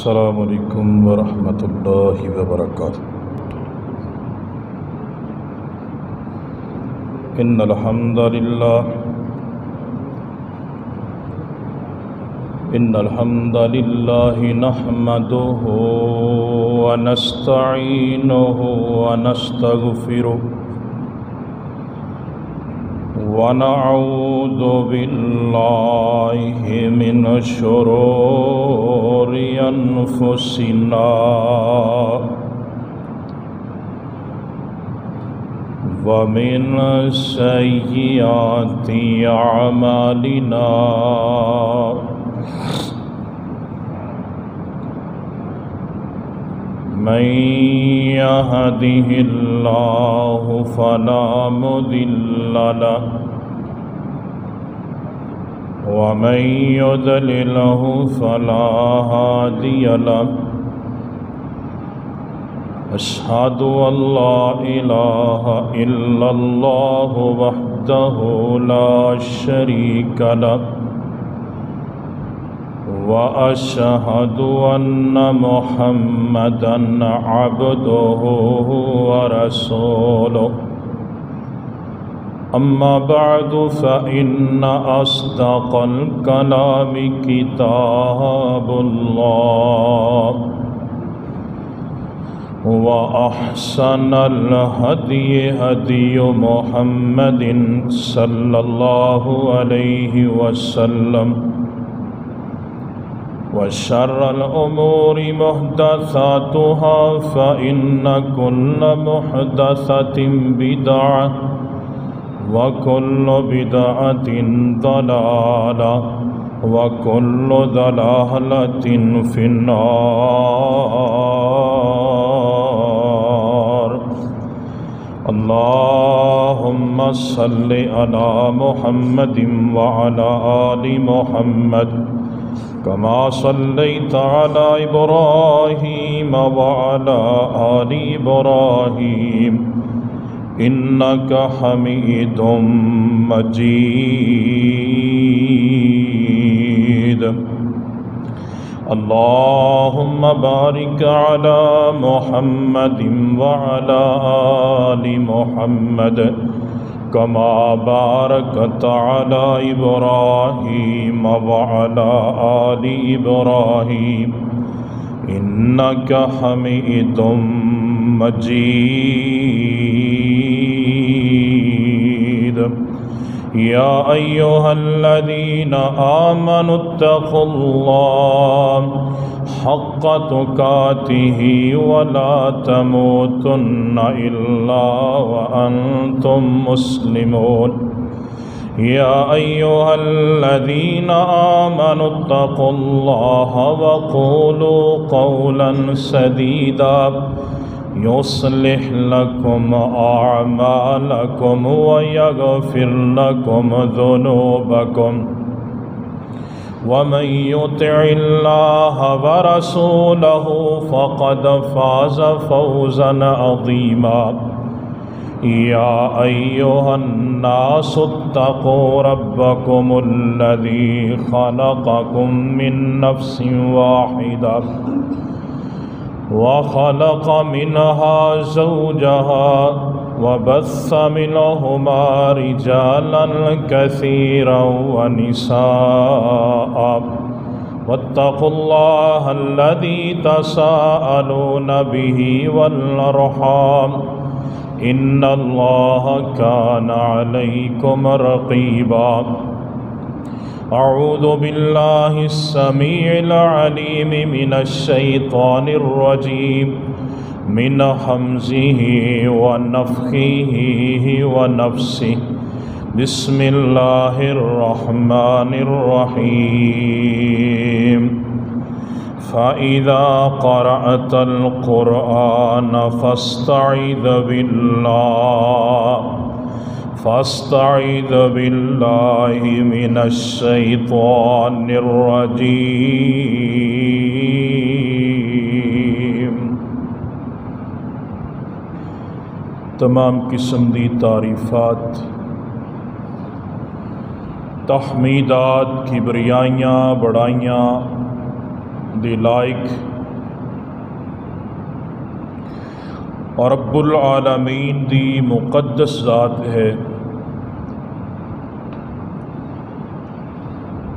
السلام علیکم ورحمۃ اللہ وبرکاتہ۔ ان الحمد للہ نحمده ونستعینه ونستغفره ونعوذ باللہ من شرور انفسنا ومن سیئات اعمالنا، من يهده الله فلا مضل له ومن يضلله فلا هادي له، أشهد أن لا إله إلا الله وحده لا شريك له، وأشهد أن محمدًا عبده ورسوله، أما بعد فإن أصدق الكلام كتاب الله، وأحسن الهدي هدي محمد صلى الله عليه وسلم، وشر الأمور محدثاتها فإن كل محدثة بدعة وكل بدعة ضلالة وكل ضلالة في النار۔ اللهم صل على محمد وعلى آل محمد كما صليت على إبراهيم وعلى آل إبراهيم إنك حميد مجيد۔ اللهم بارك على محمد وعلى آل محمد كما باركت على إبراهيم وعلى آل إبراهيم إنك حميد مجيد۔ يا أيها الذين آمنوا اتقوا الله حق تقاته ولا تموتن إلا وأنتم مسلمون۔ يا أيها الذين آمنوا اتقوا الله وقولوا قولا سديدا يصلح لكم أعمالكم ويغفر لكم ذنوبكم، ومن يطع الله ورسوله فقد فاز فوزا عظيما۔ يا أيها الناس اتقوا ربكم الذي خلقكم من نفس واحدة وخلق منها زوجها وبث منهما رجالا كثيرا ونساء، واتقوا الله الذي تساءلون به والأرحام إن الله كان عليكم رقيبا۔ أعوذ بالله السميع العليم من الشيطان الرجيم من همزه ونفخه ونفسه، بسم الله الرحمن الرحيم۔ فإذا قرأت القرآن فاستعذ بالله من الشيطان الرجيم۔ تمام قسم دی تعریفات تحمیدات کبریائیاں بڑائیاں دی لائق اور رب العالمین دی مقدس ذات ہے۔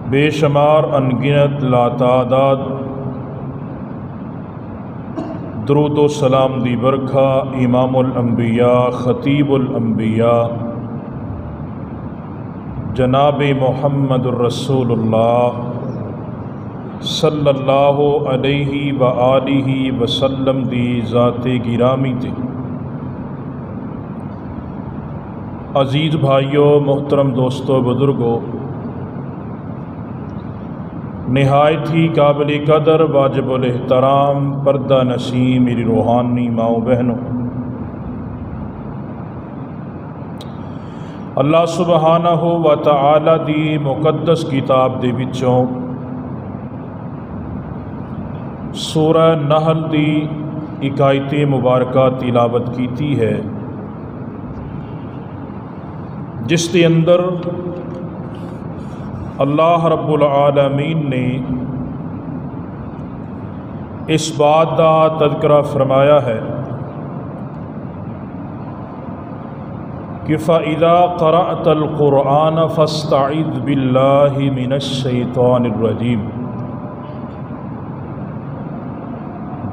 بے شمار انگنت لاتعداد درود و سلام دی برکھا امام الانبیاء خطیب الانبیاء جناب محمد الرسول اللہ صلی اللہ علیہ وآلہ وسلم دی ذات گرامی تے۔ عزیز بھائیو، محترم دوستو، بزرگو، نہایت ہی قابل قدر واجب الاحترام پردہ نشین میری روحانی ماؤں بہنوں، اللہ سبحانہ و تعالی دی مقدس کتاب دے وچوں سورہ نحل دی آیت مبارکہ تلاوت کیتی ہے، جس کے اندر اللہ رب العالمین نے اس بات کا تذکرہ فرمایا ہے کہ فَإِذَا قَرَأْتَ الْقُرْآنَ فَاسْتَعِذْ بِاللَّهِ مِنَ الشَّيْطَانِ الرَّجِيمِ۔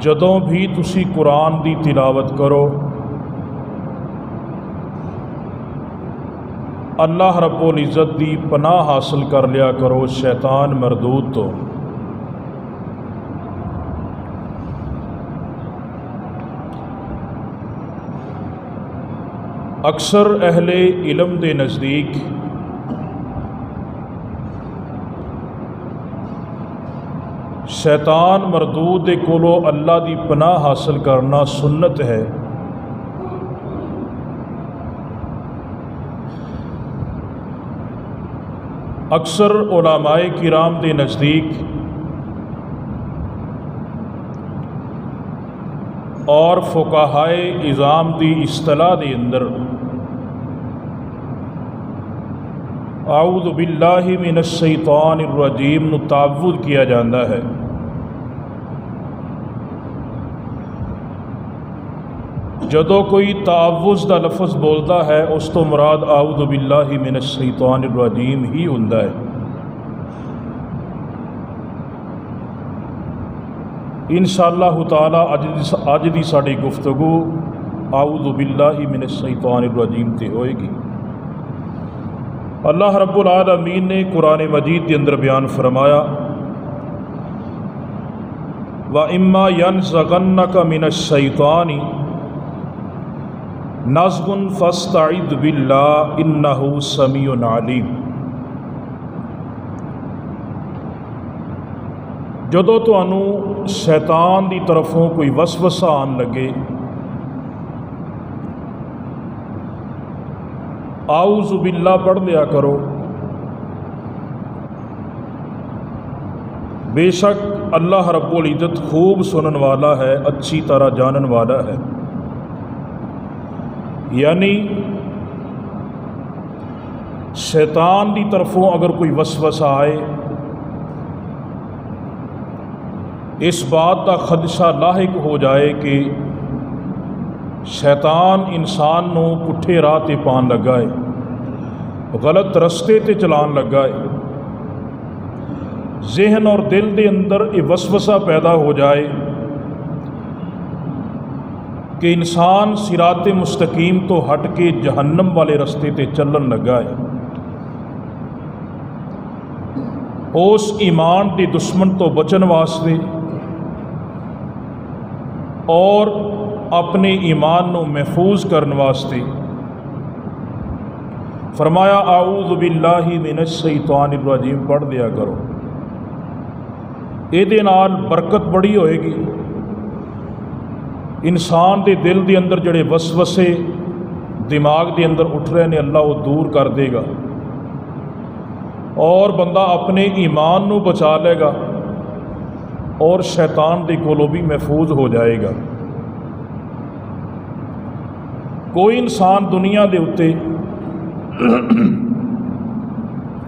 جدوں بھی تسی قرآن دی تلاوت کرو، اللہ رب العزت دی پناہ حاصل کر لیا کرو شیطان مردود تو۔ اکثر اہل علم دے نزدیک شیطان مردود دے کولو اللہ دی پناہ حاصل کرنا سنت ہے، اکثر علماء کرام دے نزدیک اور فقہائے اعظام دی اصطلاح دے اندر اعوذ باللہ من الشیطان الرجیم نو تعوذ کیا جاتا ہے۔ جدو کوئی تعوذ دا لفظ بولتا ہے اس تو مراد اعوذ باللہ من الشیطان الرجیم ہی ہوندا ہے۔ انشاءاللہ تعالی اج دی ساڈی گفتگو اعوذ باللہ من الشیطان الرجیم تے ہوئے گی۔ اللہ رب العالمین نے قرآن مجید کے اندر بیان فرمایا وَإِمَّا يَنزَغَنَّكَ مِنَ الشَّيْطَانِ نَزْغٌ فَاسْتَعِذْ بِاللَّهِ إِنَّهُ سَمِيعٌ عَلِيمٌ۔ جدو تانوں شیطان دی طرفوں کوئی وسوسہ آن لگے، اعوذ باللہ پڑھ لیا کرو، بے شک اللہ رب العزت خوب سنن والا ہے، اچھی طرح جانن والا ہے۔ یعنی شیطان دی طرفوں اگر کوئی وسوسہ آئے، اس بات کا خدشہ لاحق ہو جائے کہ شیطان انسان نو پٹھے راہ تے پان لگا ہے، غلط رستے تے چلان لگا ہے، ذہن اور دل دے اندر یہ وسوسہ پیدا ہو جائے کہ انسان صراط مستقیم تو ہٹ کے جہنم والے رستے تے چلن لگا ہے، اس ایمان دے دشمن تو بچن واسطے اور اپنے ایمان نو محفوظ کرن واسطے فرمایا اعوذ باللہ من الشیطان الرجیم پڑھ دیا کرو۔ یہ نال برکت بڑی ہوئے گی، انسان دے دل دے اندر جڑے وسوسے دماغ دے اندر اٹھ رہے ہیں اللہ وہ دور کر دے گا، اور بندہ اپنے ایمان نو بچا لے گا اور شیطان دے کولوں بھی محفوظ ہو جائے گا۔ کوئی انسان دنیا دے اتے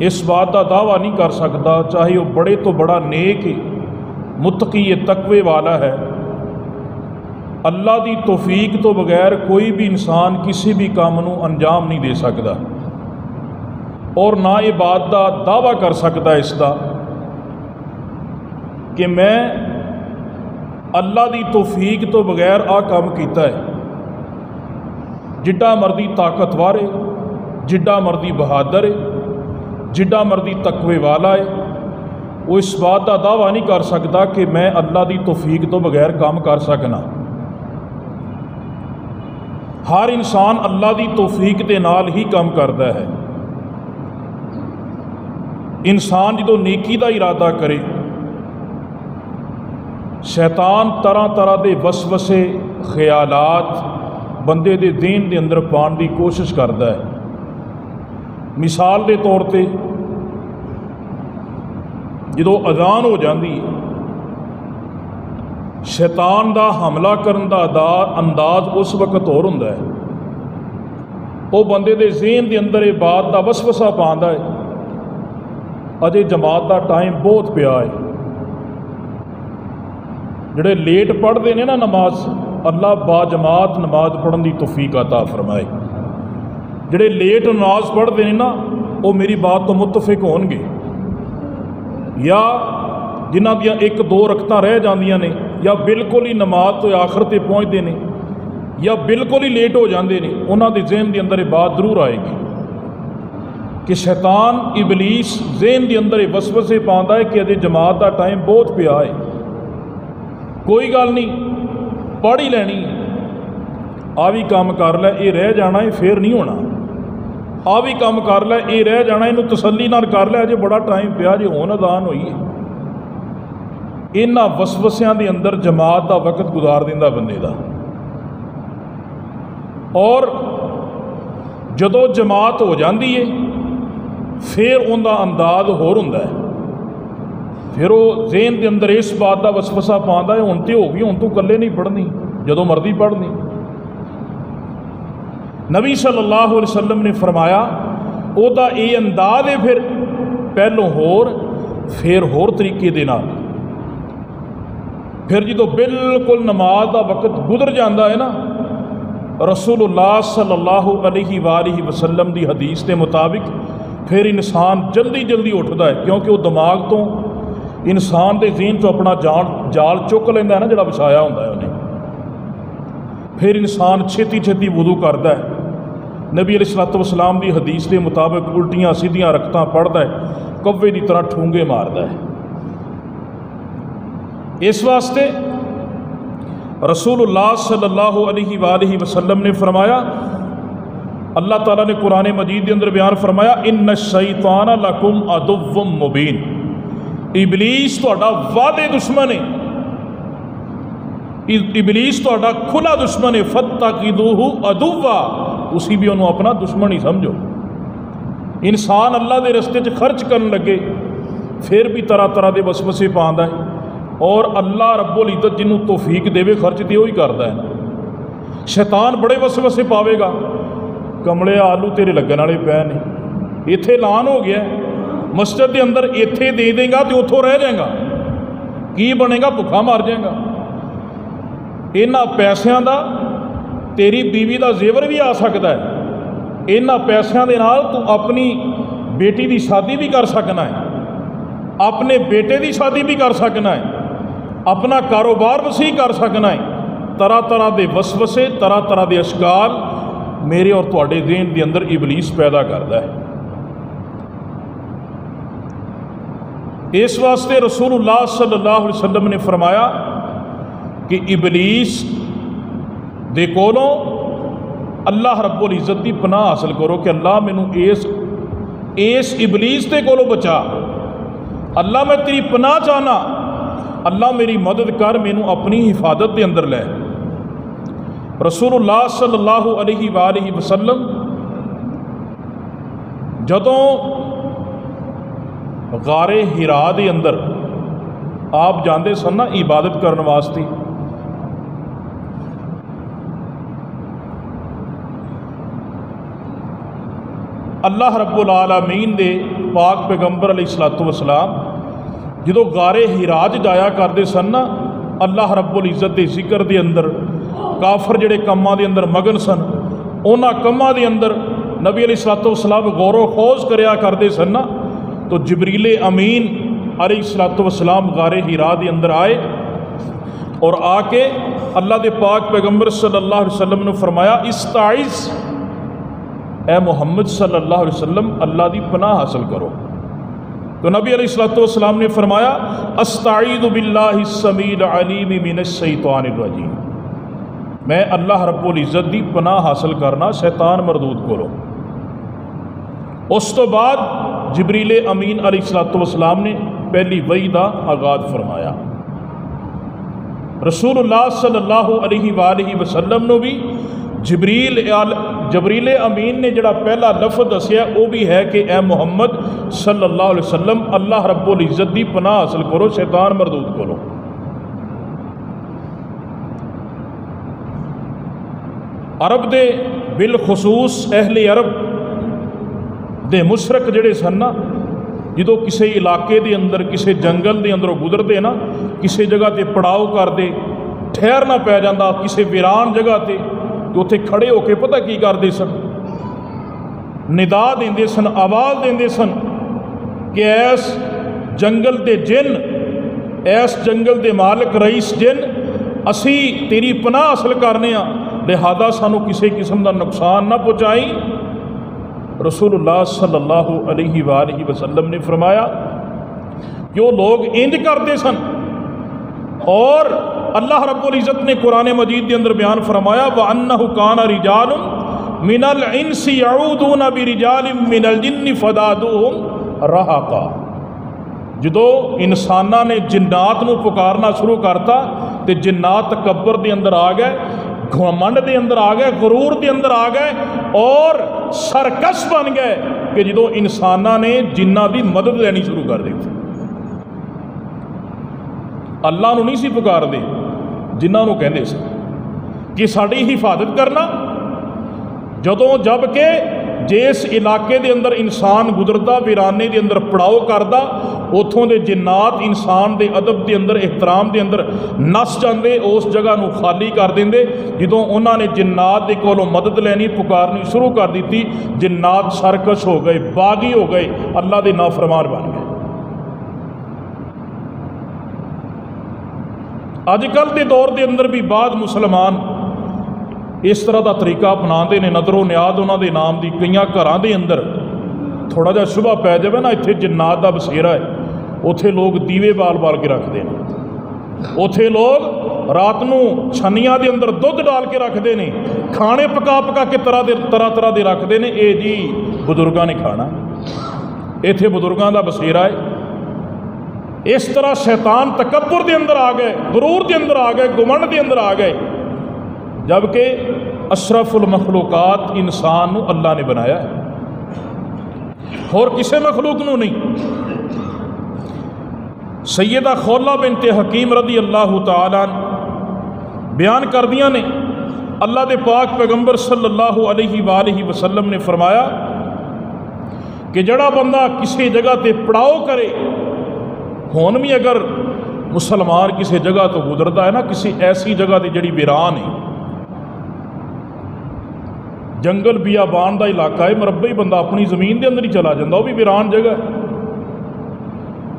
اس بات کا دعویٰ نہیں کر سکتا، چاہے وہ بڑے تو بڑا نیک متقی تقوی والا ہے، اللہ دی توفیق تو بغیر کوئی بھی انسان کسی بھی کام نو انجام نہیں دے سکتا، اور نہ یہ بات دا دعویٰ کر سکتا اس دا کہ میں اللہ دی توفیق تو بغیر آ کام کیتا ہے۔ جڈا مرضی طاقتور ہے، جڈا مرضی بہادر ہے، جڈا مرضی تقوی والا ہے، وہ اس بات کا دعویٰ نہیں کر سکتا کہ میں اللہ دی توفیق تو بغیر کام کر سکنا۔ ہر انسان اللہ دی توفیق دے نال ہی کام کرتا ہے۔ انسان جدو نیکی دا ارادہ کرے، شیطان طرح طرح دے وسوسے خیالات بندے دے ذہن دے اندر پان دی کوشش کرتا ہے۔ مثال دے طور تے جدو اذان ہو جاندی ہے، شیطان دا حملہ کرن دا انداز اس وقت اور ہوندا ہے، وہ بندے دے ذہن دے اندر یہ بات دا وسوسہ پاندا ہے اجے جماعت دا ٹائم بہت پیا ہے۔ جڑے لیٹ پڑھتے ہیں نا نماز، اللہ با جماعت نماز پڑھن دی توفیق عطا فرمائے۔ جڑے لیٹ نماز پڑھتے ہیں نا وہ میری بات تو متفق ہون گے، یا جنہ دیا ایک دو رکعتاں رہ جاندیاں نے، یا بالکل ہی نماز تو آخر تے پہنچتے ہیں، یا بالکل ہی لیٹ ہو جاندے نے، انہاں دے ذہن دے اندر یہ بات ضرور آئے گی کہ شیطان ابلیس ذہن دے اندر یہ وسوسے پاندا ہے کہ اجے جماعت دا ٹائم بہت پیا ہے، کوئی گل نہیں پڑھ ہی لینی، آ بھی کام کر لے، یہ رہ جانا ہے پھر نہیں ہونا، آ بھی کام کر لے، یہ رہ جانا، یہ تسلی نال کر لے، اجے بڑا ٹائم پیا جی ہون اذان ہوئی ہے۔ انہاں وسوسیاں دے اندر جماعت دا وقت گزار دیندا بندے دا، اور جدو جماعت ہو جاندی ہے پھر ان دا انداز ہور ہوندا ہے، پھر وہ ذہن دے اندر اس بات دا وسوسہ پاندا ہے ہن تے ہو گئی، ہن تو کلے نہیں پڑھنی، جدو مرضی پڑھنی۔ نبی صلی اللہ علیہ وسلم نے فرمایا او دا یہ انداز ہے پھر پہلوں ہور پھر ہور طریقے دے نال، پھر جدو بالکل نماز دا وقت گزر جاندہ ہے نا، رسول اللہ صلی اللہ علیہ وآلہ وسلم دی حدیث کے مطابق پھر انسان جلدی جلدی اٹھتا ہے، کیونکہ وہ دماغ تو انسان دے ذہن تو اپنا جال چک لینا ہے نا جڑا وچھایا ہوتا ہے انہیں، پھر انسان چھتی چھتی وضو کرتا ہے، نبی علیہ الصلوۃ والسلام دی حدیث کے مطابق الٹیاں سیدھیاں رکعتاں پڑھتا ہے، کوے دی طرح ٹھونگے مارتا ہے۔ اس واسطے رسول اللہ صلی اللہ علیہ وآلہ وسلم نے فرمایا، اللہ تعالیٰ نے قرآن مجید کے اندر بیان فرمایا، ان الشیطان لکم عدو مبین، ابلیس تہاڈا واضح دشمن ہے، ابلیس تہاڈا کھلا دشمن ہے، فاتخذوہ عدوا، اسی بھی انہوں اپنا دشمن ہی سمجھو۔ انسان اللہ دے رستے چ خرچ کرن لگے پھر بھی طرح طرح دے وسوسے پاندا ہے، اور اللہ رب العزت جنہوں توفیق دے خرچ تے وہی کرتا ہے۔ شیطان بڑے وسوسے پاوے گا، کملے آلو تیرے لگن والے پے نے، ایتھے اعلان ہو گیا مسجد دے اندر، ایتھے دے دیں گا تو اتھوں رہ جائے گا، کی بنے گا؟ بھکھا مار جائے گا۔ انہاں پیسیاں دا تیری بیوی دا زیور بھی آ سکتا ہے، انہاں پیسیاں دے نال تو اپنی بیٹی دی شادی بھی کر سکنا ہے، اپنے بیٹے دی شادی بھی کر سکنا ہے، اپنا کاروبار وسیع کر سکنا ہے۔ طرح طرح دے وسوسے، طرح طرح دے اشکال میرے اور تواڈے ذہن دے اندر ابلیس پیدا کرتا ہے۔ اس واسطے رسول اللہ صلی اللہ علیہ وسلم نے فرمایا کہ ابلیس دے کولوں اللہ رب العزت دی پناہ حاصل کرو کہ اللہ مینوں اس ابلیس دے کولوں بچا، اللہ میں تیری پناہ چاہنا، اللہ میری مدد کر، مینوں اپنی حفاظت دے اندر لے۔ رسول اللہ صلی اللہ علیہ وآلہ وسلم جدوں غار ہرا دے اندر آپ جاندے سن نا عبادت کرنے واسطے، اللہ رب العالمین دے پاک پیغمبر علیہ الصلوۃ والسلام جدو غار ہرا جایا کرتے سن نا، اللہ رب العزت دے ذکر دے اندر کافر جڑے کماں دے اندر مگن سن انہاں کماں دے اندر نبی علیہ الصلوۃ والسلام غور و خوض کریا کرتے سن نا، تو جبریل امین علیہ الصلوۃ والسلام غار حرا دے اندر آئے اور آ کے اللہ دے پاک پیغمبر صلی اللہ علیہ وسلم نے فرمایا استعذ، اے محمد صلی اللہ علیہ وسلم اللہ دی پناہ حاصل کرو۔ تو نبی علیہ الصلوۃ والسلام نے فرمایا استعیذ باللہ السمیع العلیم من الشیطان الرجیم، میں اللہ رب العزت دی پناہ حاصل کرنا شیطان مردود کو۔ اس تو بعد جبریل امین علیہ الصلوۃ والسلام نے پہلی وحی دا آغاز فرمایا۔ رسول اللہ صلی اللہ علیہ وآلہ وسلم نے بھی جبریل امین نے جڑا پہلا لفظ دسیا وہ بھی ہے کہ اے محمد صلی اللہ علیہ وسلم اللہ رب العزت دی پناہ حاصل کرو شیطان مردود کرو۔ عرب دے بالخصوص اہل عرب دے مشرک جڑے سن نا، جدو کسی علاقے دے اندر کسی جنگل دے اندروں گزرتے نا، کسی جگہ تے پڑاؤ کرتے ٹھہرنا پی جاتا کسی ویران جگہ تے، تو اتنے کھڑے ہو کے پتہ کی کرتے سن، ندا دیندے سن، آواز دیندے سن کہ ایس جنگل دے جن، ایس جنگل دے مالک رئیس جن، اسی تیری پناہ حاصل کرنے ہاں، لہذا سانو کسی قسم دا نقصان نہ پہنچائی۔ رسول اللہ صلی اللہ علیہ وآلہ وسلم نے فرمایا کہ وہ لوگ انج کرتے سن، اور اللہ رب العزت نے قرآن مجید کے اندر بیان فرمایا وَأَنَّهُ كَانَ رِجَالٌ مِنَ الْإِنسِ يَعُوذُونَ بِرِجَالٍ مِنَ الْجِنِّ فَزَادُوهُمْ رَهَقًا، جدو انسانہ نے جنات نو پکارنا شروع کرتا تے جنات تکبر دے اندر آ گئے، گھمنڈ دے اندر آ گئے، غرور دے اندر آ گئے اور سرکش بن گئے کہ جدو انسانہ نے جنہ دی مدد لینی شروع کر دی تھی۔ اللہ نو نہیں سی پکار دے، جنہ نو کہندے سی کہ ساڈی حفاظت کرنا، جب کہ جس علاقے دے اندر انسان گزرتا ویرانے دے اندر پڑاؤ کردا، اتھوں دے جنات انسان دے ادب دے اندر احترام دے اندر نس جاندے، اس جگہ نو خالی کر دیندے۔ جدوں انہاں نے جنات دے کولوں مدد لینی پکارنی شروع کر دیتی، جنات سرکش ہو گئے، باغی ہو گئے، اللہ دے نافرمان بن گئے۔ اج کل دے دور دے اندر بھی بعض مسلمان اس طرح دا طریقہ اپناتے ہیں، نظر و نیاز انہوں دے نام دی کئیاں گھراں دے اندر تھوڑا جا شبہ پی جائے نا اتنے جنات دا بسیرا ہے، اتنے لوگ دیوے بال بال کے رکھتے ہیں، اتنے لوگ رات نو چھنیاں دے اندر دودھ ڈال کے رکھتے ہیں، کھانے پکا پکا کے طرح دے رکھتے ہیں، اے جی بزرگاں نے کھانا، اتنے بزرگاں دا بسیرا ہے۔ اس طرح شیطان تکبر دے اندر آ گئے، غرور دے اندر آ گئے، گمنڈ دے اندر آ گئے، جبکہ اشرف المخلوقات انسان نو اللہ نے بنایا ہے اور کسی مخلوق نو نہیں۔ سیدہ خولہ بنت حکیم رضی اللہ تعالیٰ عنہ بیان کر دیا نے، اللہ دے پاک پیغمبر صلی اللہ علیہ وآلہ وسلم نے فرمایا کہ جڑا بندہ کسی جگہ تے پڑاؤ کرے، ہون بھی اگر مسلمان کسی جگہ تو گزرتا ہے نا، کسی ایسی جگہ تے جڑی ویران ہے، جنگل بیابان دا علاقہ ہے، مربعی بندہ اپنی زمین دے اندر ہی چلا جاندہ، وہ بھی ویران جگہ ہے۔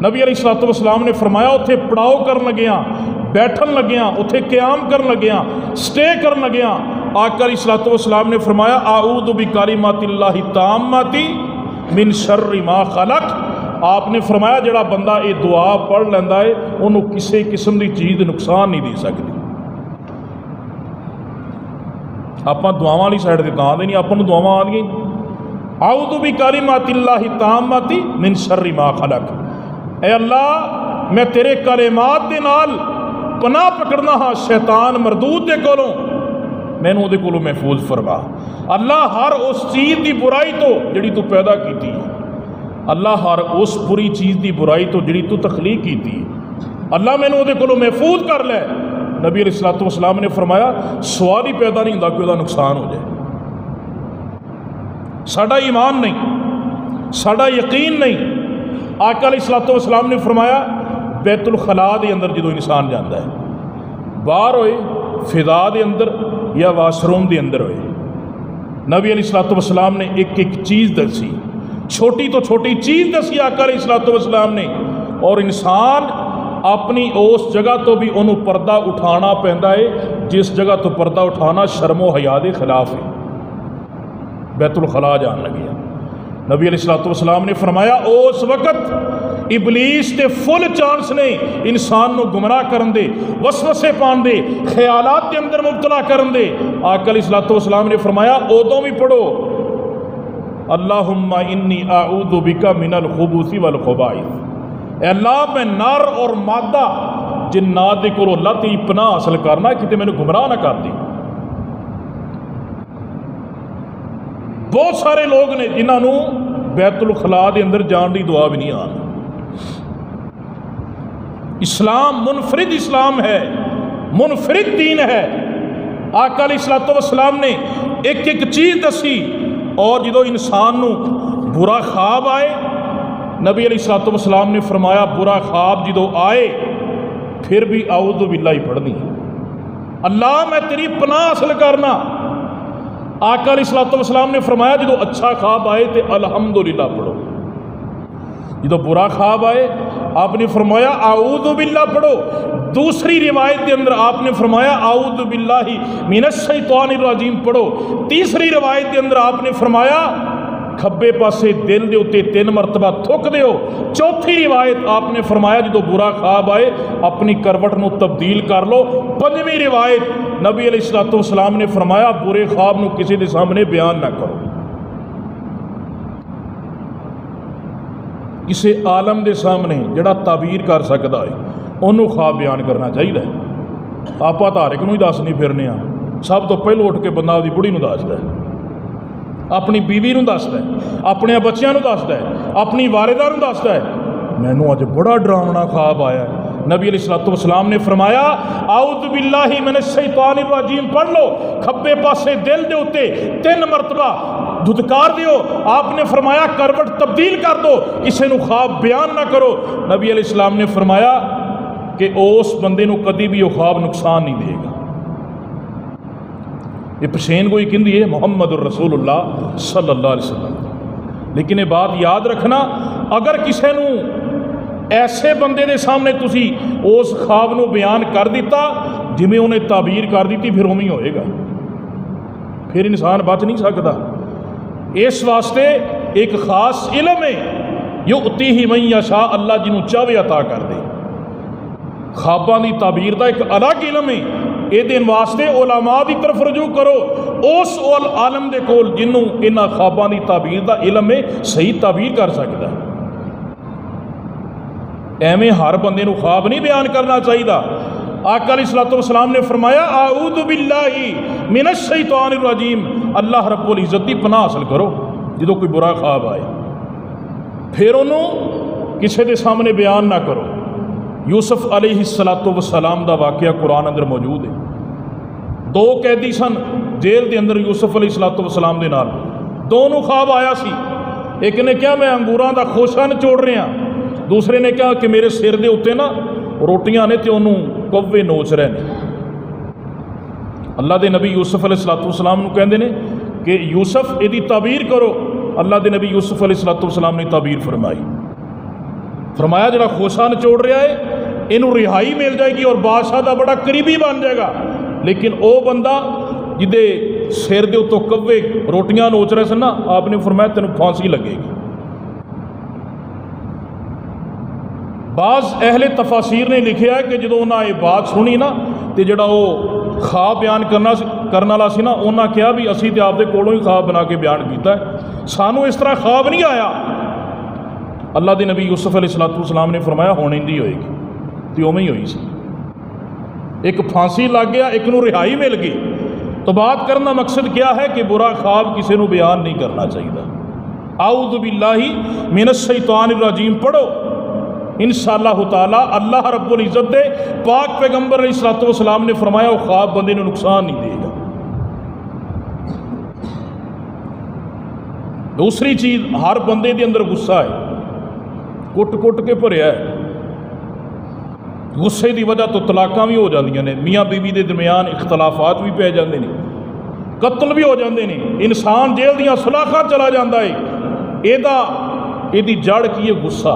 نبی علیہ الصلوۃ والسلام نے فرمایا اتھے پڑاؤ کرن لگیاں، بیٹھن لگیاں، اتھے قیام کرن لگیاں، سٹے کرن لگیاں، آقا علیہ الصلوۃ والسلام نے فرمایا اعوذ بکلمات اللہ التامات من شر ما خلق۔ آپ نے فرمایا جڑا بندہ یہ دعا پڑھ لیندہ ہے انہوں کسی قسم دی چیز نقصان نہیں دے سکتی۔ آپ دعاواں والی سائڈ تے تاں دے نہیں، آپ دعاواں آ گئی اعوذ بکلمات اللہ التامات من شر ما خلق، اے اللہ میں تیرے کلمات دے نال پناہ پکڑنا ہاں شیطان مردود دے کولوں، میں نے دے کولوں محفوظ فرما۔ اللہ ہر اس چیز دی برائی تو جڑی تو پیدا کیتی ہے، اللہ ہر اس بری چیز دی برائی تو جڑی تو تخلیق کیتی ہے، اللہ میں نے دے کولوں محفوظ کر لے۔ نبی علیہ الصلوۃ والسلام نے فرمایا سوال ہی پیدا نہیں ہوندا کہ وہ نقصان ہو جائے۔ ساڈا ایمان نہیں، ساڈا یقین نہیں۔ آقا علیہ الصلوۃ والسلام نے فرمایا بیت الخلاء دے اندر جدو انسان جاندہ ہے، باہر ہوئے فضا دے اندر یا ਵਾਸ਼ਰੂਮ ਦੇ ਅੰਦਰ ਹੋਏ, نبی علیہ الصلوۃ والسلام نے ایک ایک چیز دسی، چھوٹی تو چھوٹی چیز دسی آقا علیہ الصلوۃ والسلام نے، اور انسان اپنی اس جگہ تو بھی انہوں پردہ اٹھانا پہندا ہے جس جگہ تو پردہ اٹھانا شرم و حیا دے خلاف ہے۔ بیت الخلا جان لگیا، نبی علیہ الصلوۃ والسلام نے فرمایا اس وقت ابلیس تے فل چانس نے انسان نو گمراہ کرن دے، وسوسے پان دے، خیالات کے اندر مبتلا کرن دے۔ آقا علیہ الصلوۃ والسلام نے فرمایا ادوں بھی پڑھو اللہم انی اعوذ بک من الخبث والخبائث، اے اللہ میں نر اور مادہ جنات دے کولوں اللہ تیری پناہ حاصل کرنا کتے میں نے گمراہ نہ کر دی۔ بہت سارے لوگ نے جنہاں نو بیت الخلا دے اندر جان دی دعا بھی نہیں آن۔ اسلام منفرد اسلام ہے، منفرد دین ہے۔ آقا علیہ الصلوۃ والسلام نے ایک ایک چیز دسی، اور جدو انسان نو برا خواب آئے نبی علیہ الصلوۃ والسلام نے فرمایا برا خواب جدو آئے پھر بھی اعوذ باللہ پڑھنی، اللہ میں تیری پناہ حاصل کرنا۔ آقا علیہ الصلوۃ والسلام نے فرمایا جدو اچھا خواب آئے تو الحمدللہ پڑھو، جدو برا خواب آئے آپ نے فرمایا اعوذ باللہ پڑھو۔ دوسری روایت کے اندر آپ نے فرمایا اعوذ باللہ من الشیطان الرجیم پڑھو۔ تیسری روایت کے اندر آپ نے فرمایا کھبے پاسے دل دے اتے 3 مرتبہ تھک دیو۔ چوتھی روایت آپ نے فرمایا جدو برا خواب آئے اپنی کروٹ نو تبدیل کر لو۔ 5ویں روایت نبی علیہ الصلوۃ والسلام نے فرمایا برے خواب نو کسی دے سامنے بیان نہ کرو، کسی عالم دے سامنے جڑا تعبیر کر سکتا ہے انہوں خواب بیان کرنا چاہیے۔ آپ ہر ایک نو ہی دس نہیں پھرنے ہاں، سب تو پہلو اٹھ کے بندہ اپنی بڑھی نو دستا ہے، اپنی بیوی نو دستا ہے، اپنے بچیاں نو دستا ہے، اپنی والدہ نو دستا ہے مینوں اج بڑا ڈراونا خواب آیا ہے۔ نبی علیہ الصلوۃ والسلام نے فرمایا اعوذ باللہ من الشیطان الرجیم پڑھ لو، کھبے پاسے دل دے اتے 3 مرتبہ دھتکار دیو۔ آپ نے فرمایا کروٹ تبدیل کر دو، کسی نو خواب بیان نہ کرو۔ نبی علیہ السلام نے فرمایا کہ اس بندے نو کدی بھی وہ خواب نقصان نہیں دے گا۔ یہ پشین گوئی کہندی ہے محمد الرسول اللہ صلی اللہ علیہ وسلم۔ لیکن یہ بات یاد رکھنا اگر کسی نو ایسے بندے دے سامنے تسی اس خواب نو بیان کر دیتا جی میں انہیں تعبیر کر دیتی پھر اویں ہوئے گا، پھر انسان بچ نہیں سکتا۔ اس واسطے ایک خاص علم ہے یؤتیہ من یشاء، اللہ جنوں چاہے عطا کر دے۔ خواباں دی تعبیر دا ایک الگ علم ہے، یہ واسطے علماء دی طرف رجوع کرو، اس عالم دے کول جنوں انہاں خواباں دی تعبیر دا علم ہے صحیح تعبیر کر سکتا ہے۔ ایویں ہر بندے نو خواب نہیں بیان کرنا چاہیے۔ آقا علیہ الصلوۃ والسلام نے فرمایا اعوذ باللہ من الشیطان الرجیم، اللہ رب العزت کی پناہ حاصل کرو جدو کوئی برا خواب آئے، پھر انہوں کسی دے سامنے بیان نہ کرو۔ یوسف علیہ الصلوۃ والسلام دا واقعہ قرآن اندر موجود ہے۔ 2 قیدی سن جیل دے اندر یوسف علیہ الصلوۃ والسلام دے نال، دونوں خواب آیا سی۔ ایک نے کہا میں انگوراں دا خوشہ نچوڑ رہا، دوسرے نے کہا کہ میرے سر دے اتے نا روٹیاں نے تو انہوں کوے نوچ رہے ہیں۔ اللہ دے نبی یوسف علیہ الصلوۃ والسلام نو کہندے نے کہ یوسف ایدی تعبیر کرو۔ اللہ دے نبی یوسف علیہ الصلوۃ والسلام نے تعبیر فرمائی، فرمایا جڑا خوشہ نچوڑ رہا ہے انہوں رہائی مل جائے گی اور بادشاہ دا بڑا قریبی بن جائے گا، لیکن او بندہ جدے سر دے اتوں کوے روٹیاں نوچ رہے سن نا، آپ نے فرمایا تینوں پھانسی لگے گی۔ بعض اہل تفاسیر نے لکھیا ہے کہ جدو انہاں یہ بات سنی نا تو جڑا وہ خواب بیان کرنے والا سی نا انہاں کہا بھی اسی تے آپ دے کولوں ہی خواب بنا کے بیان کیتا ہے، سانو اس طرح خواب نہیں آیا۔ اللہ دے نبی یوسف علیہ الصلوۃ والسلام نے فرمایا ہونے دی ہوئے گی، تو اوویں ہی ہوئی سی۔ ایک پھانسی لگ گیا، ایک نو رہائی مل گئی۔ تو بات کرنا مقصد کیا ہے کہ برا خواب کسی نو بیان نہیں کرنا چاہیے۔ اعوذ باللہ من الشیطان الرجیم پڑھو، انشاءاللہ تعالی اللہ رب العزت دے پاک پیغمبر علیہ الصلوۃ والسلام نے فرمایا وہ خواب بندے نے نقصان نہیں دے گا۔ دوسری چیز ہر بندے دے اندر غصہ ہے، کٹ کٹ کے بھریا ہے، ਗੁੱਸੇ ਦੀ ਵਜ੍ਹਾ ਤੋਂ ਤਲਾਕਾਂ ਵੀ ਹੋ ਜਾਂਦੀਆਂ ਨੇ, ਮੀਆਂ ਬੀਵੀ ਦੇ ਦਰਮਿਆਨ ਇਖਤਲਾਫਾਤ ਵੀ ਪੈ ਜਾਂਦੇ ਨੇ, ਕਤਲ ਵੀ ਹੋ ਜਾਂਦੇ ਨੇ, ਇਨਸਾਨ ਜੇਲ੍ਹ ਦੀਆਂ ਸਲਾਖਾਂ ਚਲਾ ਜਾਂਦਾ ਹੈ। ਇਹਦੀ ਜੜ ਕੀ ਹੈ? ਗੁੱਸਾ।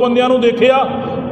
ਬੰਦਿਆਂ ਨੂੰ ਦੇਖਿਆ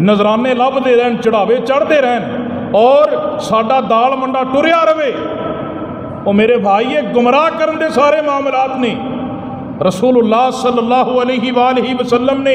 نظرانے لبھتے رہن، چڑھاوے چڑھتے رہن اور ساڈا دال منڈا ٹریا رہے، وہ میرے بھائی یہ گمراہ کرن دے سارے معاملات نے۔ رسول اللہ صلی اللہ علیہ وآلہ وسلم نے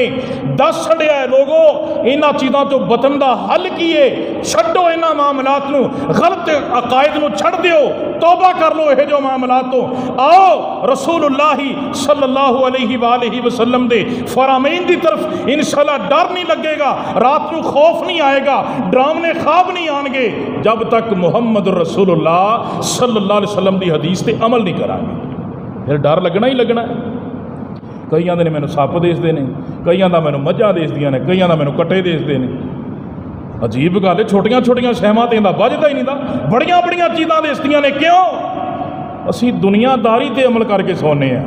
دس چھڑیا ہے لوگوں انہاں چیزاں تو بطن دا حل کیے، چھڈو انہاں معاملات نو، غلط عقائد نو چھڑ دیو، توبہ کر لو یہ جو معاملات تو آؤ رسول اللہ صلی اللہ علیہ وآلہ وسلم دے فرامین دی طرف انشاءاللہ ڈر نہیں لگے گا، رات نو خوف نہیں آئے گا، ڈرامنے خواب نہیں آن گے جب تک محمد رسول اللہ صلی اللہ علیہ وسلم دی حدیث تے عمل نہیں کریں گے، پھر ڈر لگنا ہی لگنا ہے۔ کئی آدھے نے مینوں سپ دستے ہیں، کئی آدھا مینوں مجھاں دسدیاں نے، کئی آدھا مینوں کٹے دستے ہیں۔ عجیب گل ہے، چھوٹیاں چھوٹیاں شہماں تے بجدا ہی نہیں دا، بڑیاں بڑیاں چیزاں دسدیاں نے۔ کیوں؟ اسی دنیا داری تے عمل کر کے سونے ہیں،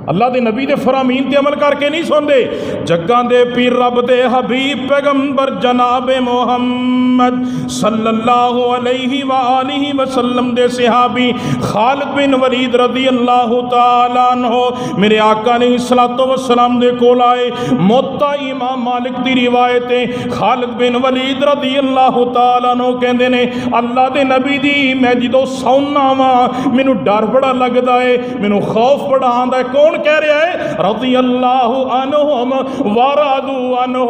اللہ دے نبی دے فرامین تے عمل کر کے نہیں سوندے۔ جگاں دے پیر رب دے حبیب پیغمبر جناب محمد صلی اللہ علیہ وآلہ وسلم دے صحابی خالد بن ولید رضی اللہ تعالیٰ عنہ میرے آقا علیہ السلام دے کول آئے۔ موتا امام مالک دی روایتیں خالد بن ولید رضی اللہ تعالیٰ عنہ کہندے نے اللہ دے نبی دی میں جدو سونا وا مینوں ڈر بڑا لگدا ہے، مینوں خوف بڑا آندا ہے۔ کون کہہ رہا ہے؟ رضی اللہ عنہم ورضوا عنہ،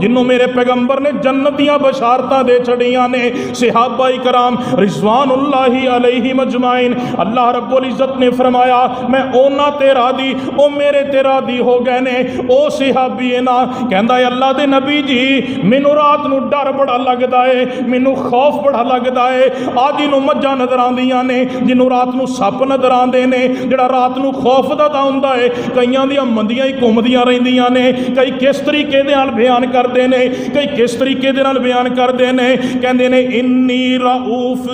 جنہوں میرے پیغمبر نے جنتیاں بشارتاں دے چھڑیاں نے، صحابہ کرام رضوان اللہ علیہ مجمعین۔ اللہ رب العزت نے فرمایا میں اونا تیرا دی او میرے تیرا دی ہو گئے نے۔ او صحابی نا کہندا ہے اللہ دے نبی جی مینوں رات نو ڈر بڑا لگدا ہے، مینوں خوف بڑا لگدا ہے۔ آ جنوں مجھاں نظر آندیاں نے، جنوں رات نو سپ نظر آندے نے، جڑا رات نو خوف دا ہوندا ہے، کئیاں دیاں مندیاں ہی گھومدیاں رہندیاں نے، کئی کس طریقے دے نال بیان کردے نے، کئی کس طریقے دے نال بیان کردے نے، کہندے نے انی رؤوف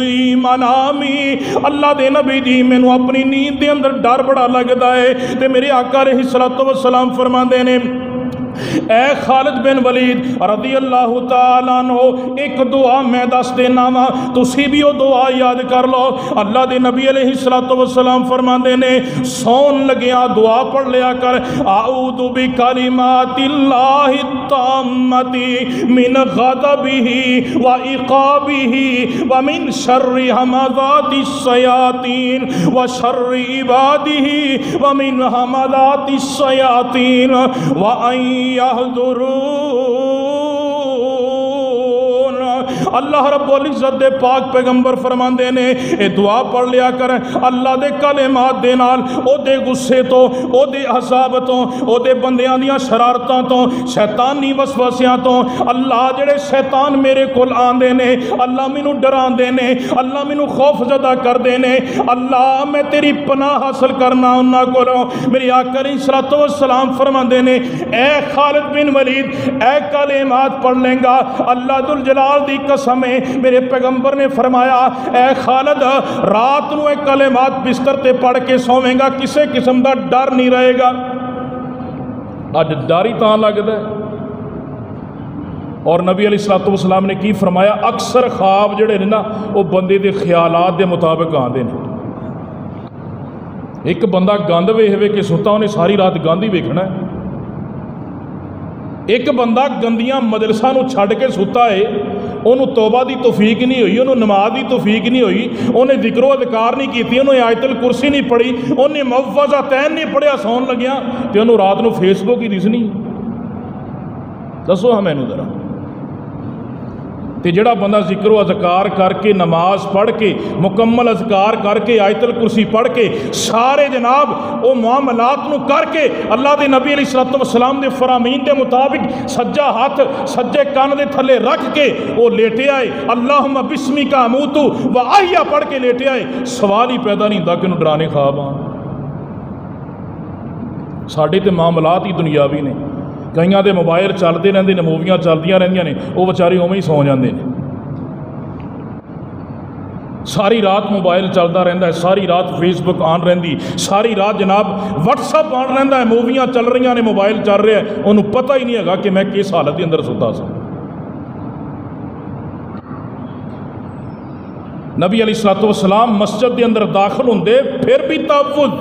منامی، اللہ دے نبی جی مینوں اپنی نیند دے اندر ڈر بڑا لگدا ہے۔ تے میرے آقا علیہ الصلوۃ والسلام فرماندے نے اے خالد بن ولید رضی اللہ تعالیٰ عنہ ایک دعا میں دس دینا وا، تسی بھی وہ دعا یاد کر لو۔ اللہ دے نبی علیہ الصلوۃ والسلام فرماندے نے سون لگیا دعا پڑھ لیا کر اعوذ بکلمات اللہ التامۃ من غضبہ وعقابہ ومن شر ھمزات الشیاطین وشر عبادہ ومن ھمزات الشیاطین وان اللہ رب العزت دے پاک پیغمبر فرماندے نے اے دعا پڑھ لیا کر اللہ دے کلمات دے نال او دے غصے تو، او دے عذاب تو، او دے بندیاں دیاں شرارتاں تو، شیطانی وسوسیاں تو۔ اللہ جڑے شیطان میرے کول آندے نے اللہ مینوں ڈراندے نے، اللہ مینوں خوف زدہ کردے نے، اللہ میں تیری پناہ حاصل کرنا انہاں کولوں۔ میری آقا علیہ الصلوۃ والسلام فرماندے نے اے خالد بن ولید اے کلمات پڑھ لیں گا اللہ ذوالجلال دی قسم ہے، میرے پیغمبر نے فرمایا اے خالد رات نو اے کلمات بستر تے پڑھ کے سویں گا کسے قسم دا ڈر نہیں رہے گا۔ اج ڈر ہی تاں لگدا ہے۔ اور نبی علیہ الصلوۃ والسلام نے کی فرمایا اکثر خواب جڑے نے نا وہ بندے دے خیالات دے مطابق آندے نے۔ ایک بندہ گند ویکھ کے ستا انہیں ساری رات گند ہی ویکھنا ہے۔ ایک بندہ گندیاں مجلساں نو چھڈ کے ستا ہے، انہوں توبہ دی توفیق نہیں ہوئی، انہوں نماز دی توفیق نہیں ہوئی، انہیں ذکر و اذکار نہیں کیتی، انہیں آیت الکرسی نہیں پڑھی، انہیں معوذتین نہیں پڑھیا سون لگیا تے انہوں رات نو فیس بک ہی دسنی۔ دسو ہمیں ذرا تے جڑا بندہ ذکر و اذکار کر کے نماز پڑھ کے مکمل اذکار کر کے آیت الکرسی پڑھ کے سارے جناب وہ معاملات نو کر کے اللہ دے نبی علیہ الصلوۃ والسلام دے فرامین دے مطابق سجا ہاتھ سجے کان دے تھلے رکھ کے وہ لیٹے آئے اللہم بسمک اموت و احیا پڑھ کے لیٹے آئے، سوال ہی پیدا نہیں ہوندا کہ انہوں ڈرانے خواب آن۔ ساڈے تے معاملات ہی دنیاوی نے، کئیاں دے موبائل چلتے رہتے ہیں، موویاں چلدیاں رہندیاں نے، وہ بیچارے اوویں ہی سو جاندے نے۔ ساری رات موبائل چلتا رہتا ہے، ساری رات فیس بک آن رہی، ساری رات جناب واٹس ایپ آن رہتا ہے، موویاں چل رہی نے، موبائل چل رہا ہے، انہوں پتہ ہی نہیں ہے کہ میں کس حالت کے اندر ستا سا۔ نبی علیہ الصلوۃ والسلام مسجد کے اندر داخل ہوندے پھر بھی تحفظ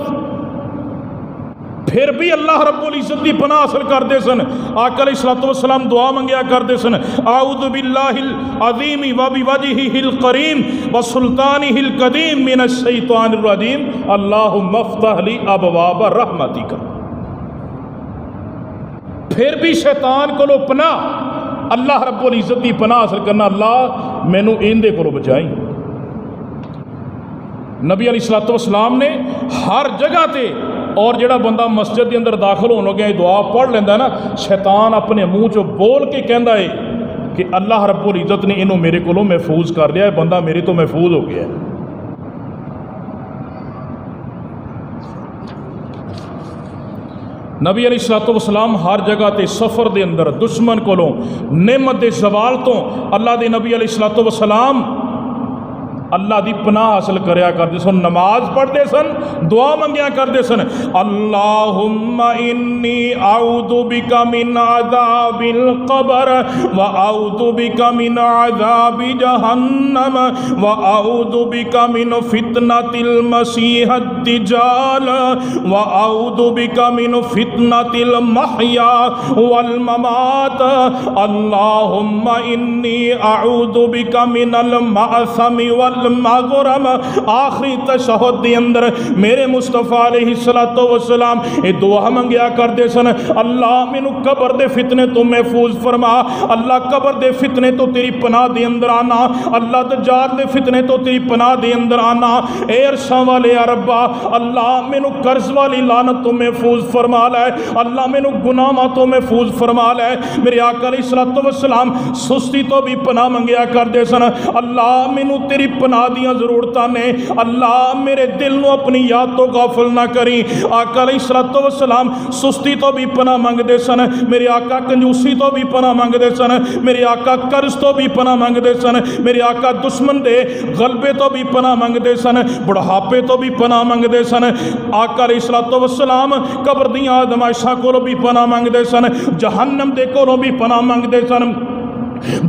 پھر بھی اللہ رب العزت دی پناہ حاصل کرتے سن۔ آقا علیہ الصلوۃ والسلام دعا منگیا کرتے سن، اعوذ باللہ العظیم وبوجہہ الکریم وسلطانہ القدیم من الشیطان الرجیم اللہم افتح لی ابواب رحمتک۔ پھر بھی شیطان کو پناہ، اللہ رب العزت دی پناہ حاصل کرنا، اللہ مینوں ایندے کو بچائی۔ نبی علیہ الصلوۃ والسلام نے ہر جگہ تے، اور جڑا بندہ مسجد دے اندر داخل ہونے لگا دعا پڑھ لیندہ ہے نا، شیطان اپنے منہ چو بول کے کہندا ہے کہ اللہ رب العزت نے انہوں میرے کو محفوظ کر لیا ہے، بندہ میرے تو محفوظ ہو گیا ہے۔ نبی علیہ الصلوۃ والسلام ہر جگہ تے سفر دے اندر دشمن کو نعمت دے زوال تو اللہ دے نبی علیہ الصلوۃ والسلام اللہ دی پناہ حاصل کریا کرتے سن، نماز پڑھتے سن، دعا منگیا کرتے سن، اللہم انی اعوذ بک من عذاب القبر واعوذ بک من عذاب جہنم واعوذ بک من فتنۃ المسیح الدجال واعوذ بک من فتنۃ المحیا والممات اللہم انی اعوذ بک من المعثم المغرم۔ آخری تشہد دی اندر میرے مصطفیٰ علیہ السلام یہ دعا منگیا کردے سن، اللہ مینوں قبر دے فتنے تو محفوظ فرما، اللہ قبر دے فتنے تو تیری پناہ دے اندر آنا، اللہ دجال دے فتنے تو تیری پناہ دے اندر آنا، اے عرشاں والے یا ربا اللہ مینوں قرض والی لعنت تو محفوظ فرما لے، اللہ مینوں گناہاں تو محفوظ فرما لے۔ میرے آقا علیہ السلام سستی تو بھی پناہ منگیا کردے سن، اللہ مینوں تیری پناہ دیاں ضرورتاں نے، اللہ میرے دل نو اپنی یاد تو غافل نہ کری۔ آقا علیہ السلام سستی تو بھی پناہ منگ دے سن، میرے آقا کنجوسی تو بھی پناہ منگ دے سن، میرے آقا قرض تو بھی پناہ منگ دے سن، میرے آقا دشمن دے غلبے تو بھی پناہ منگ دے سن، بڑھاپے تو بھی پناہ منگ دے سن۔ آقا علیہ السلام قبر دیاں آزمائشاں کو بھی پناہ منگ دے سن، جہنم دے کو بھی پناہ منگ دے سن،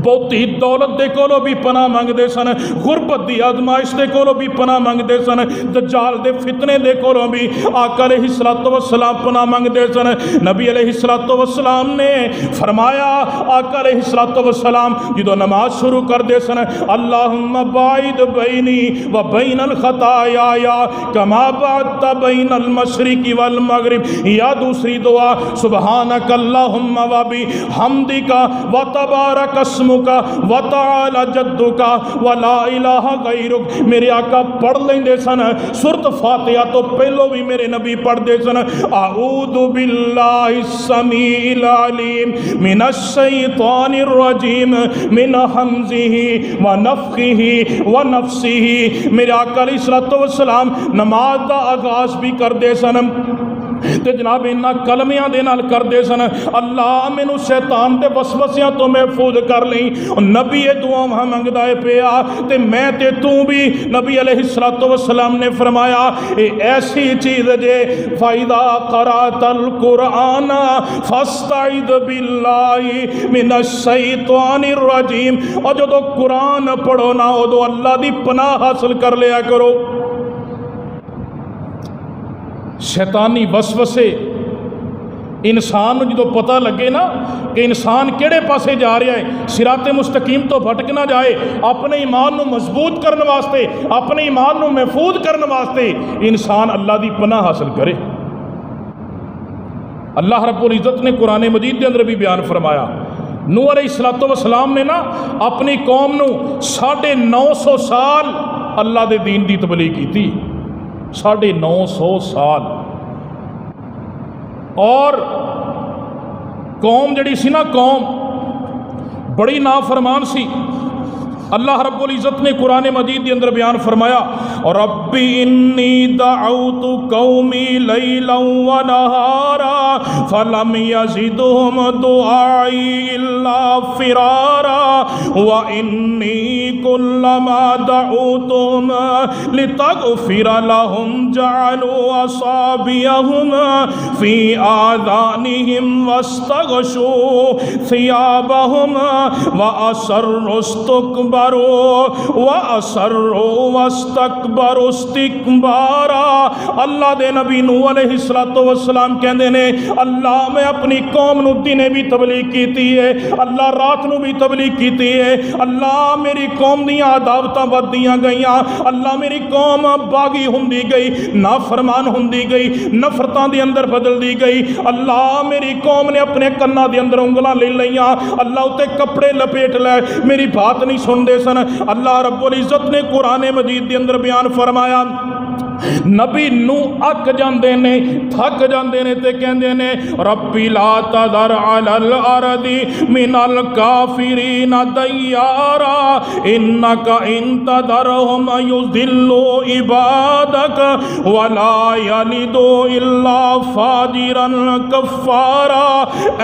بہتی دولت دے کولو بھی پناہ منگ دے سن، غربت دی آزمائش دے کولو بھی پناہ منگ دے سن، دجال دے فتنے دے کولو بھی آقا علیہ السلام پناہ منگ دے سن۔ نبی علیہ السلام نے فرمایا، آقا علیہ السلام جدو نماز شروع کر دے سن، اللہم باعد بینی و بین الخطایا کما بعدت بین المشرق والمغرب، یا دوسری دعا سبحانک اللہم و بحمدک و تبارک اسمک وتعالی جدک ولا الہ غیرک۔ میرے آقا پڑھ لیندے سن سورۃ فاتحہ تو پہلو بھی میرے نبی پڑھ دے سن، اعوذ باللہ السمیع العلیم من الشیطان الرجیم من حمزہ ونفخہ ونفسہ۔ میرے آقا علیہ السلام نماز دا آغاز بھی کر دے سن تے جناب انہاں کلمیاں دے نال کر دے سن، اللہ مینوں شیطان دے وسوسیاں تو محفوظ کر لیں۔ نبی یہ دعا منگدا ہے پیا تے میں تے تو بھی، نبی علیہ السلام نے فرمایا اے ایسی چیز جے فَإِذَا قَرَأْتَ الْقُرْآنَ فَاسْتَعِذْ بِاللَّهِ مِنَ الشَّيْطَانِ الرَّجِيمِ، اور جدو قرآن پڑھو نا ادو اللہ دی پناہ حاصل کر لیا کرو۔ شیطانی وسوسے انسان جدو پتہ لگے نا کہ انسان کیڑے پاسے جا رہا ہے، صراط مستقیم تو بھٹک نہ جائے، اپنے ایمان نو مضبوط کرنے واسطے، اپنے ایمان نو محفوظ کرنے واسطے انسان اللہ دی پناہ حاصل کرے۔ اللہ رب العزت نے قرآن مجید کے اندر بھی بیان فرمایا، نوح علیہ السلام نے نا اپنی قوم نو 950 سال اللہ دے دین دی تبلیغ کی تھی، 950 سال، اور قوم جڑی سی نا قوم بڑی نافرمان سی۔ اللہ رب العزت نے قرآن مجید کے اندر بیان فرمایا، رب انی دعوت قومی لیلا و نہارا فلم یزدہم دعائی الا فرارا وانی کلما دعوتہم لتغفر لہم جعلوا اصابعہم فی آذانہم واستغشوا ثیابہم واسروا استکبروا واسروا واستكبروا واستکبروا استکبارا۔ اللہ دے نبی نوح علیہ السلام کہندے نے اللہ میں اپنی قوم نو دنے بھی تبلیغ کیتی ہے، اللہ رات نو بھی تبلیغ کیتی ہے، اللہ میری قوم دیاں عداوتاں ودیاں گئیاں، اللہ میری قوم باغی ہوندی گئی، نافرمان ہوندی گئی، نفرتاں دے اندر بدل دی گئی، اللہ میری قوم نے اپنے کنا دے اندر انگلاں لے لیاں، اللہ اتے کپڑے لپیٹ لے، میری بات نہیں سن دے سن۔ اللہ رب العزت نے قرآن مجید دے اندر بیان فرمایا نبی نو اک جاندے نے تھک جاندے نے تے کہندے نے ربی لا تذر علی الارض من الکافرین دیارا انک ان تذرہم یضلوا عبادک ولا یلدوا الا فاجرا کفارا۔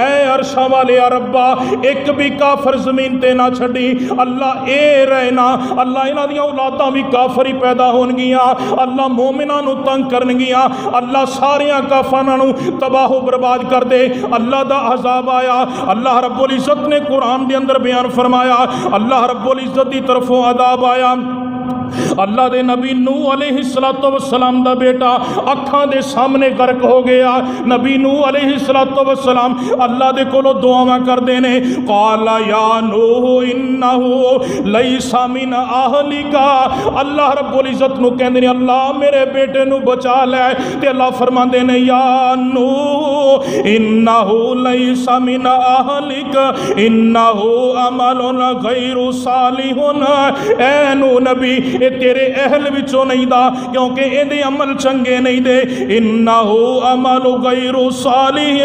اے عرشاں والے ربا ایک بھی کافر زمین تے نہ چھڈی، اللہ اے رہنا اللہ انہاں دیاں اولاداں بھی کافر ہی پیدا ہون گیاں، اللہ مومناں نو تنگ کرن گیا، اللہ ساریاں کافراں نو تباہ و برباد کر دے۔ اللہ دا عذاب آیا، اللہ رب العزت نے قرآن دے اندر بیان فرمایا، اللہ رب العزت دی طرفوں عذاب آیا۔ اللہ دے نبی نوح علیہ السلام دا بیٹا اکھاں دے سامنے غرق ہو گیا۔ نبی نوح علیہ السلام اللہ دے کولو دعاواں کر دینے قال یا نوح انہو لیس من اہلک، اللہ رب العزت نو کہندے نے اللہ میرے بیٹے نو بچا لے، تے اللہ فرماندے نے یا نوح انہو لیس من اہلک انہو عمل غیر صالح۔ اے نوح نبی اے تیرے اہل وچوں نہیں دا کیونکہ اے دے عمل چنگے نہیں دے، انہو عمل غیر صالح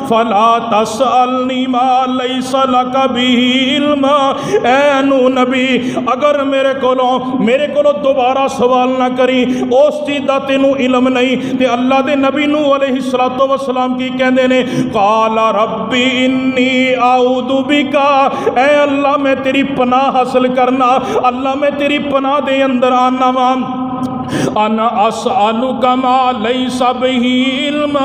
فلا تسألنی ما لیس لک بہ علم۔ اے نوح نبی اگر میرے کولوں دوبارہ سوال نہ کری اس چیز دا تینوں علم نہیں، تے اللہ دے نبی نوح علیہ السلام کی کہندے نے قال ربی انی اعوذ بک، اے اللہ میں تیری پناہ حاصل کرنا، اللہ میں تیری پناہ دے اندر آنا وام انا اسألک ما لیس بہ علم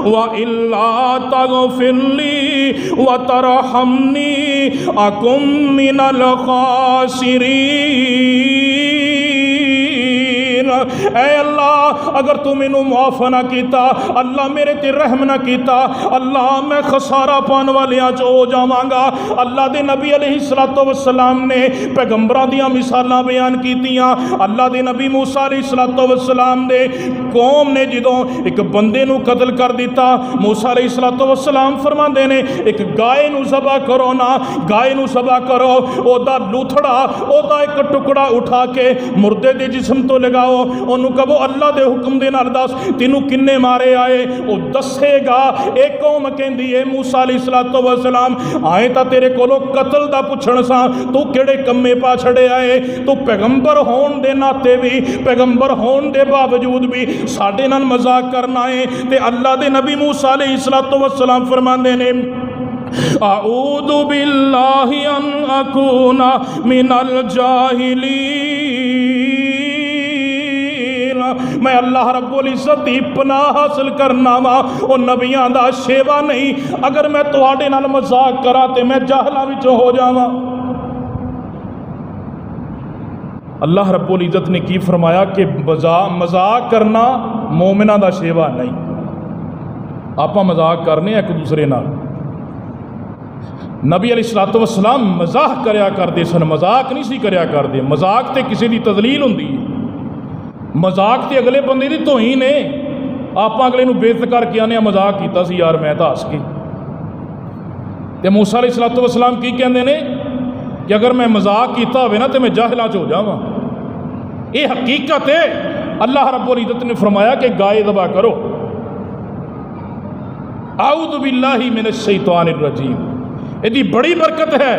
وإلا تغفر لی وترحمنی اکم من الخاسرین۔ اے اللہ اگر تو مینوں معاف نہ کیتا، اللہ میرے تے رحم نہ کیتا، اللہ میں خسارہ پان والیاں چ ہو جاواں گا۔ اللہ دے نبی علیہ السلام نے پیغمبراں دیاں مثالاں بیان کیتیاں۔ اللہ دے نبی موسیٰ علیہ السلام دے قوم نے جدوں ایک بندے نو قتل کر دیتا، موسیٰ علیہ السلام فرماندے نے ایک گائے نو ذبح کرو نا، گائے نو ذبح کرو، او دا لوتھڑا او دا ایک ٹکڑا اٹھا کے مردے دے جسم تو لگاؤ، انہوں کہو اللہ دے حکم دے نال دس تینوں کنے مارے آئے، وہ دسے گا۔ ایک قوم کہندی ہے موسیٰ علیہ السلام آئے تا تیرے کولو قتل دا پچھن سا، تو کیڑے کمے پا چھڑے آئے، تو پیغمبر ہون دے ناتے بھی پیغمبر ہون دے باوجود بھی ساڈے نال مذاق کرنا ہے۔ تے اللہ دے نبی موسیٰ علیہ السلام فرماندے نے اعوذ باللہ ان اکون من الجاہلین، میں اللہ رب العزت دی پناہ حاصل کرنا وا، او نبیاں دا شیوا نہیں، اگر میں تواڈے نال مذاق کراں تے میں جاہلاں وچوں ہو جاواں۔ اللہ رب العزت نے کی فرمایا کہ مذاق کرنا مومنہ دا شیوا نہیں۔ آپاں مذاق کرنے ایک دوسرے نال، نبی علیہ السلام مزاح کریا کردے سن، مذاق نہیں سی کریا کردے۔ مذاق تے کسی دی تذلیل ہوندی ہے، مذاق تے اگلے بندے دی توہین ہے۔ آپ اگلے نو بے عزت کر کے آنے مذاق کیتا سی یار میں تا ہس کے، تے موسیٰ علیہ السلام کی کہندے نے کہ اگر میں مذاق کیتا ہوئے نا تے میں جاہلاں چ ہو جاواں۔ یہ حقیقت ہے۔ اللہ رب العزت نے فرمایا کہ گائے ذبح کرو، اعوذ باللہ من الشیطان الرجیم، یہ بڑی برکت ہے۔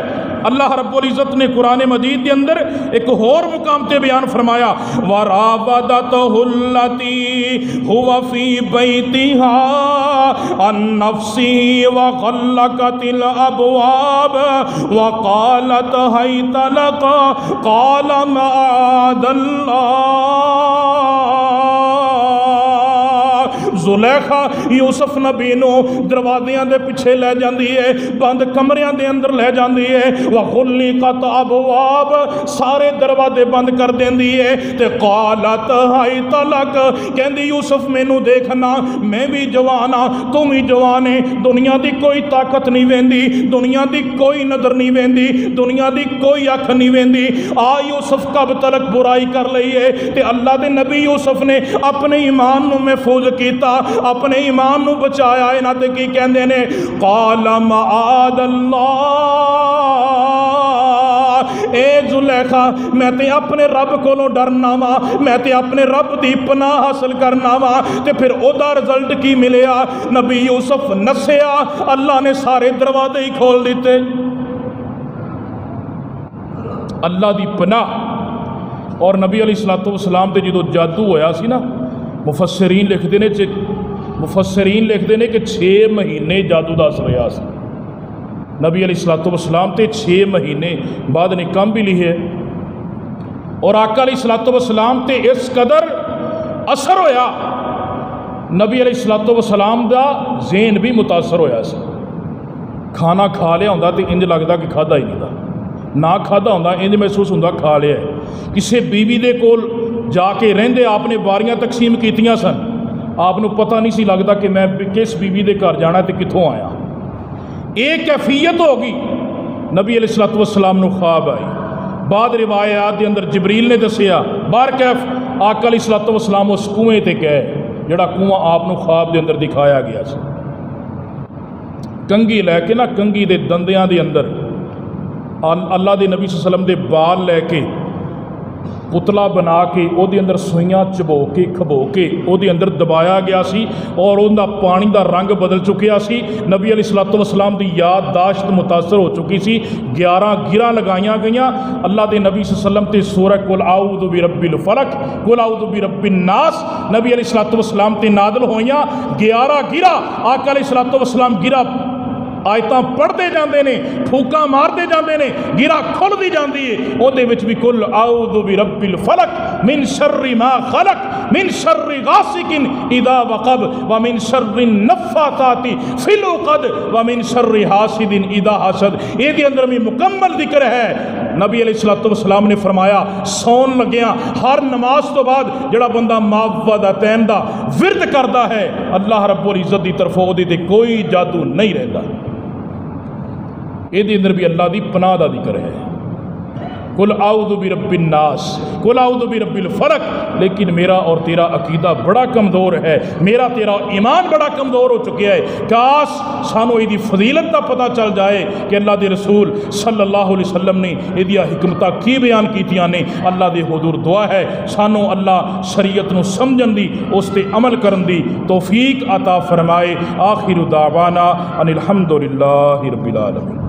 اللہ رب العزت نے قرآن مجید کے اندر ایک اور مقام تے بیان فرمایا وَرَابَدَتْهُ الَّتِي هُوَ فِي بَيْتِهَا عَنْ نَفْسِهِ وَغَلَّقَتِ الْأَبْوَابَ وَقَالَتْ هَيْتَ لَكَ قَالَ مَعَاذَ اللَّهِ زلیخا یوسف نبی نو دروازیاں دے پیچھے لے جاندی ہے، بند کمریاں دے اندر لے جاندی ہے، وغلقت ابواب سارے دروازے بند کر دیندی ہے تے قالت حیت لک کہندی یوسف مینوں دیکھنا میں بھی جوان ہاں تو بھی جوان ہے، دنیا دی کوئی طاقت نہیں ویندی، دنیا دی کوئی نظر نہیں ویندی، دنیا دی کوئی اکھ نہیں ویندی، آ یوسف کب تلک برائی کر لئی ہے تے اللہ دے نبی یوسف نے اپنے ایمان نو محفوظ کیتا، اپنے ایمان نو بچایا ہے نا تے کی کہندے نے قال معاذ اللہ اے زلیخا میں تے اپنے رب کو ڈرنا وا، میں تے اپنے رب دی پناہ حاصل کرنا وا، تے پھر او دا رزلٹ کی ملیا نبی یوسف نسیا، اللہ نے سارے دروازے ہی کھول دیتے۔ اللہ دی پناہ اور نبی علیہ السلام تے جدو جادو ہویا سی نا مفسرین لکھتے نے کہ 6 مہینے جادو دا اثر رہا سی نبی علیہ السلام تے 6 مہینے بعد نے کم بھی لکھے اور آقا علیہ السلام تے اس قدر اثر ہویا نبی علیہ السلام دا ذہن بھی متاثر ہویا سی، کھانا کھا لیا ہوندا تے انج لگدا کہ کھادا ہی نہیں دا، نہ کھادا ہوندا انج محسوس ہوندا کھا لیا ہے۔ کسے بیوی دے کول جا کے رہندے آپ نے باریاں تقسیم کیتیاں سن، آپ نو پتہ نہیں سی لگدا کہ میں کس بیوی دے گھر جانا تے کتھوں آیا، ایک کیفیت ہوگی۔ نبی علیہ السلام نو خواب آئی، بعد روایات دے اندر جبریل نے دسیا بار کیف آقا علیہ السلام اس کنویں تے گئے جڑا کنواں آپ نو خواب دے اندر دکھایا گیا سی، کنگھی لے کے نا کنگھی دے دندیاں دے اندر اللہ دے نبی صلی اللہ علیہ وسلم دے بال لے کے پتلا بنا کے او دے اندر سوئیاں چبو کے کھبو کے او دے اندر دبایا گیا سی اور ان دا پانی دا رنگ بدل چکیا سی۔ نبی علیہ السلام دی یادداشت متاثر ہو چکی سی، 11 گرہ لگائیاں گئیاں اللہ دے نبی صلی اللہ علیہ وسلم تے سورہ قل اعوذ برب الفلق قل اعوذ برب الناس نبی علیہ السلام تے نازل ہوئیاں 11 گرہ، آقا علیہ السلام گرہ آیتاں پڑھتے جاندے نے، پھوکاں مارتے جاندے نے، گرہ کھل دی جاندی ہے او دے وچ بھی کل اعوذ برب الفلق من شر ما خلق من شر غاسق اذا وقب ومن شر النفاثات فی العقد ومن شر حاسد اذا حسد، یہ دے اندر میں مکمل ذکر ہے۔ نبی علیہ السلام نے فرمایا سون لگیاں ہر نماز تو بعد جڑا بندہ معوذتین دا ورد کردا ہے اللہ رب العزت دی طرف او دے کوئی جادو نہیں رہتا، یہ اندر بھی اللہ دی پناہ دا ذکر ہے۔ قل اعوذ برب الناس قل اعوذ برب الفلق، لیکن میرا اور تیرا عقیدہ بڑا کمزور ہے، میرا تیرا ایمان بڑا کمزور ہو چکیا ہے، کاش سانو یہ فضیلت دا پتہ چل جائے کہ اللہ دے رسول صلی اللہ علیہ وسلم نے یہ حکمتہ کی بیان کیتیاں نے۔ اللہ دے حضور دعا ہے سانو اللہ شریعت نو سمجھن دی اس تے عمل کرن دی توفیق عطا فرمائے۔ آخر دعوانا ان الحمدللہ رب العالمین۔